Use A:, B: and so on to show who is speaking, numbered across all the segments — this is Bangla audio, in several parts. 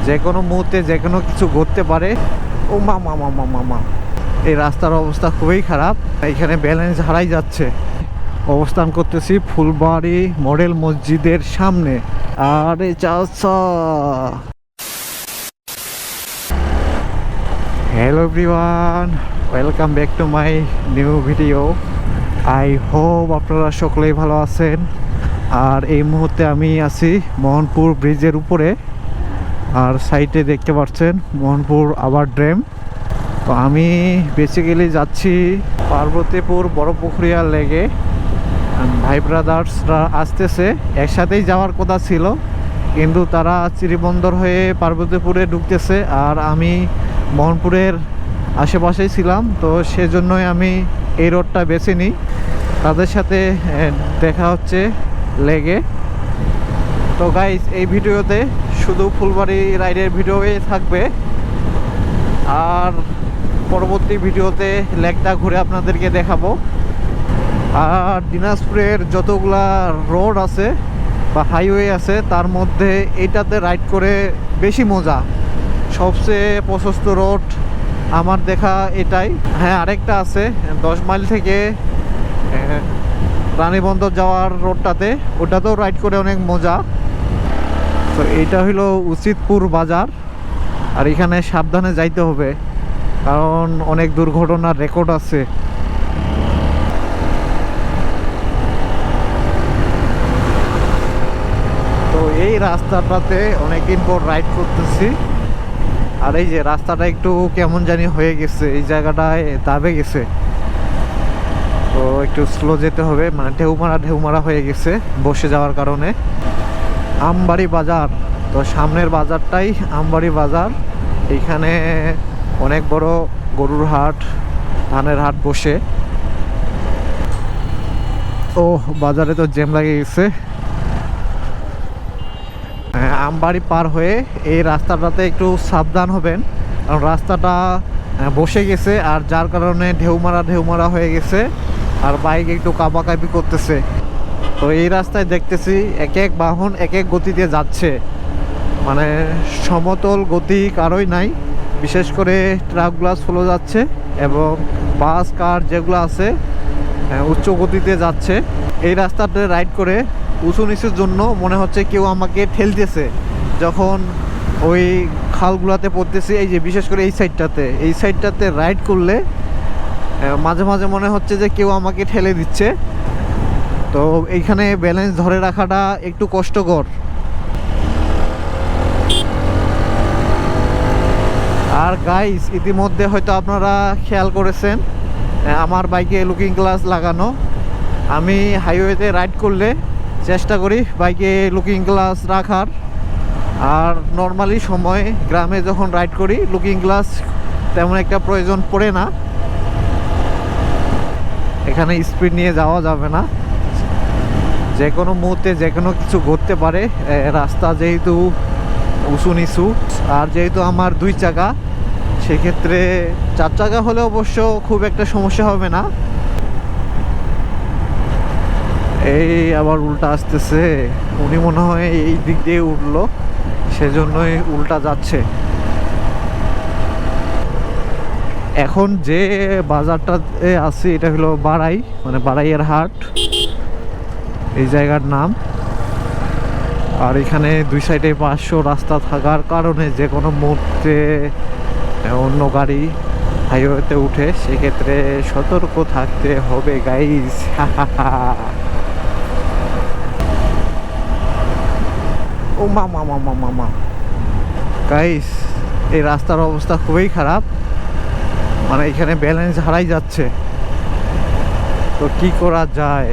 A: যে কোনো মুহূর্তে যে কোনো কিছু ঘটতে পারে। ও মা মা মা মা মা মা, এই রাস্তার অবস্থা খুবই খারাপ, এখানে ব্যালেন্স হারাই যাচ্ছে। অবস্থান করতেছি ফুলবাড়ি মডেল মসজিদের সামনে। আরে চাচা, hello everyone, welcome back to my new video. I hope আপনারা সকলেই ভালো আছেন। আর এই মুহূর্তে আমি আছি মোহনপুর ব্রিজের উপরে, আর সাইডে দেখতে পাচ্ছেন মোহনপুর আবার ড্যাম। তো আমি বেসিক্যালি যাচ্ছি পার্বতীপুর বড়পুকুরিয়া লেগে। ভাই ব্রাদার্সরা আসতেছে, একসাথেই যাওয়ার কথা ছিল, কিন্তু তারা চিরিবন্দর হয়ে পার্বতীপুরে ঢুকতেছে, আর আমি মোহনপুরের আশেপাশেই ছিলাম, তো সেজন্যই আমি এই রোডটা বেছে নিই। তাদের সাথে দেখা হচ্ছে লেগে। তো গাইস, এই ভিডিওতে শুধু ফুলবাড়ি রাইডের ভিডিওই থাকবে, আর পরবর্তী ভিডিওতে লেকটা ঘুরে আপনাদেরকে দেখাবো। আর দিনাজপুরের যতগুলা রোড আছে বা হাইওয়ে আছে, তার মধ্যে এইটাতে রাইড করে বেশি মজা। সবচেয়ে প্রশস্ত রোড আমার দেখা এটাই। হ্যাঁ, আরেকটা আছে 10 মাইল থেকে রানীবন্দর যাওয়ার রোডটাতে, ওটাতেও রাইড করে অনেক মজা। তো এইটা হলো উচিতপুর বাজার, আর এখানে সাবধানে যাইতে হবে, কারণ অনেক দুর্ঘটনার রেকর্ড আছে। তো এই রাস্তাটাতে অনেকদিন পর রাইড করতেছি, আর এই যে রাস্তাটা একটু কেমন জানি হয়ে গেছে, এই জায়গাটায় দাবে গেছে, তো একটু স্লো যেতে হবে, মানে ঢেউ মারা হয়ে গেছে বসে যাওয়ার কারণে। আমবাড়ি বাজার, তো সামনের বাজারটাই আমবাড়ি বাজার। এইখানে অনেক বড় গরুর হাট, ধানের হাট বসে। ও বাজারে তো জ্যাম লাগে গেছে। আমবাড়ি পার হয়ে এই রাস্তাটাতে একটু সাবধান হবেন, কারণ রাস্তাটা বসে গেছে, আর যার কারণে ঢেউ মারা হয়ে গেছে, আর বাইক একটু কাঁপাকাঁপি করতেছে। তো এই রাস্তায় দেখতেছি এক এক বাহন এক এক গতিতে যাচ্ছে, মানে সমতল গতি কারোই নাই। বিশেষ করে ট্রাকগুলো স্লো যাচ্ছে, এবং বাস কার যেগুলো আছে উচ্চ গতিতে যাচ্ছে। এই রাস্তাতে রাইড করে উঁচু নিচুর জন্য মনে হচ্ছে কেউ আমাকে ঠেলতেছে যখন ওই খালগুলাতে পড়তেছি। এই যে বিশেষ করে এই সাইডটাতে রাইড করলে মাঝে মাঝে মনে হচ্ছে যে কেউ আমাকে ঠেলে দিচ্ছে। তো এইখানে ব্যালেন্স ধরে রাখাটা একটু কষ্টকর। আর গাইস, ইতিমধ্যে হয়তো আপনারা খেয়াল করেছেন আমার বাইকে লুকিং গ্লাস লাগানো। আমি হাইওয়েতে রাইড করলে চেষ্টা করি বাইকে লুকিং গ্লাস রাখার, আর নর্মালি সময় গ্রামে যখন রাইড করি লুকিং গ্লাস তেমন একটা প্রয়োজন পড়ে না। এখানে স্পিড নিয়ে যাওয়া যাবে না, যে কোনো মুহূর্তে যে কোনো কিছু ঘটতে পারে। রাস্তা যেহেতু উঁচু নিচু, আর যেহেতু আমার 2 চাকা, সেক্ষেত্রে 4 চাকা হলে অবশ্য খুব একটা সমস্যা হবে না। এই আবার উল্টা আসতেছে, উনি মনে হয় এই দিক দিয়ে উঠলো, সেজন্যই উল্টা যাচ্ছে। এখন যে বাজারটাতে আছি এটা হলো বাড়াই, মানে বাড়াইয়ের হাট এই জায়গার নাম। আর এখানে 2 সাইডে 500 রাস্তা থাকার কারণে যে কোনো মুহূর্তে অন্য গাড়ি হাইওয়েতে উঠে, সেক্ষেত্রে সতর্ক থাকতে হবে গাইস। ও মা মা মা মা মা মা, গাইস এই রাস্তার অবস্থা খুবই খারাপ, মানে এখানে ব্যালেন্স হারাই যাচ্ছে। তো কি করা যায়,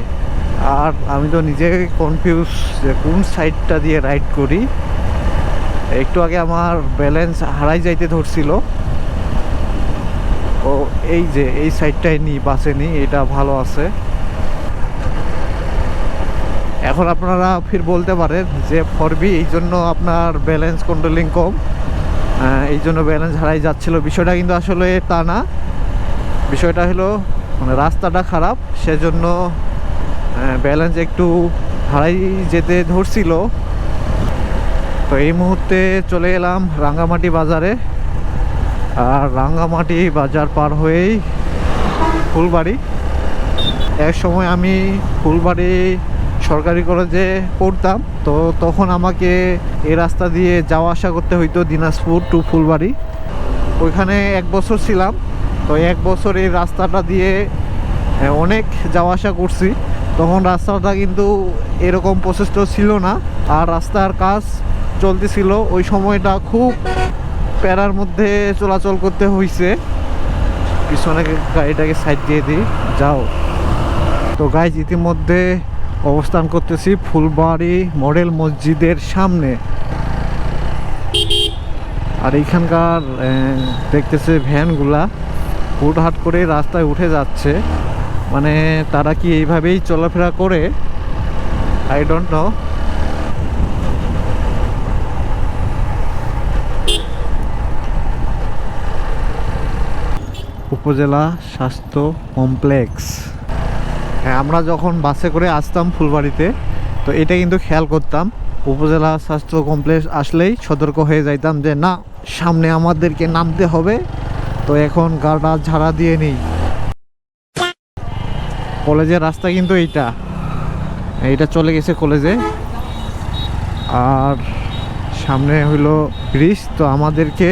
A: আর আমি তো নিজে কনফিউজ যে কোন সাইডটা দিয়ে রাইড করি। একটু আগে আমার ব্যালেন্স হারাই যাইতে ধরছিল, ও এই যে এই সাইডটাই নিই, বাসে নিই, এটা ভালো আছে। এখন আপনারা ফির বলতে পারেন যে ফরবি এই জন্য আপনার ব্যালেন্স কন্ট্রোলিং কম, এই জন্য ব্যালেন্স হারাই যাচ্ছিল। বিষয়টা কিন্তু আসলে তা না। বিষয়টা হলো মানে রাস্তাটা খারাপ, সেজন্য ব্যালেন্স একটু হারাই যেতে ধরছিল। তো এই মুহূর্তে চলে এলাম রাঙ্গামাটি বাজারে। আর রাঙ্গামাটি বাজার পার হয়েই ফুলবাড়ি। এক সময় আমি ফুলবাড়ি সরকারি কলেজে পড়তাম, তো তখন আমাকে এই রাস্তা দিয়ে যাওয়া আসা করতে হইতো দিনাজপুর টু ফুলবাড়ি। ওইখানে 1 বছর ছিলাম। তো 1 বছর এই রাস্তাটা দিয়ে অনেক যাওয়া আসা করছি। তখন রাস্তাটা কিন্তু এরকম প্রশস্ত ছিল না, আর রাস্তার কাজ চলতেছিল। ওই সময়টা খুব প্যারার মধ্যে চলাচল করতে হয়েছে। পিছনে গাড়িটাকে সাইড দিয়ে দিই, যাও। তো গাইজ ইতিমধ্যে অবস্থান করতেছি ফুলবাড়ি মডেল মসজিদের সামনে। আর এইখানকার দেখতেছে ভ্যানগুলা হুটহাট করে রাস্তায় উঠে যাচ্ছে। মানে তারা কি এইভাবেই চলাফেরা করে, আই ডোন্ট নো। উপজেলা স্বাস্থ্য কমপ্লেক্স। হ্যাঁ, আমরা যখন বাসে করে আসতাম ফুলবাড়িতে, তো এটা কিন্তু খেয়াল করতাম। উপজেলা স্বাস্থ্য কমপ্লেক্স আসলেই সতর্ক হয়ে যাইতাম যে না, সামনে আমাদেরকে নামতে হবে। তো এখন গাড়া ঝাড়া দিয়ে নেই। কলেজের রাস্তা কিন্তু এইটা চলে গেছে কলেজে। আর সামনে হইলো ব্রিজ, তো আমাদেরকে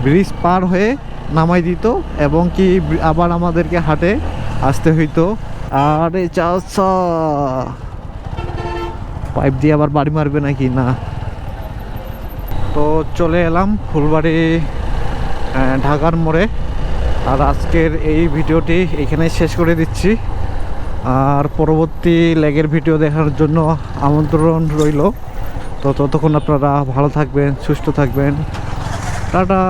A: ব্রিজ পার হয়ে নামাই দিত এবং কি আবার আমাদেরকে হাটে আসতে হইতো। আরে চাচা, পাইপ দিয়ে আবার বাড়ি মারবে নাকি না। তো চলে এলাম ফুলবাড়ি ঢাকার মোড়ে। আর আজকের এই ভিডিওটি এখানে শেষ করে দিচ্ছি। আর পরবর্তী লেগের ভিডিও দেখার জন্য আমন্ত্রণ রইল। তো ততক্ষণ আপনারা ভালো থাকবেন, সুস্থ থাকবেন। টাটা।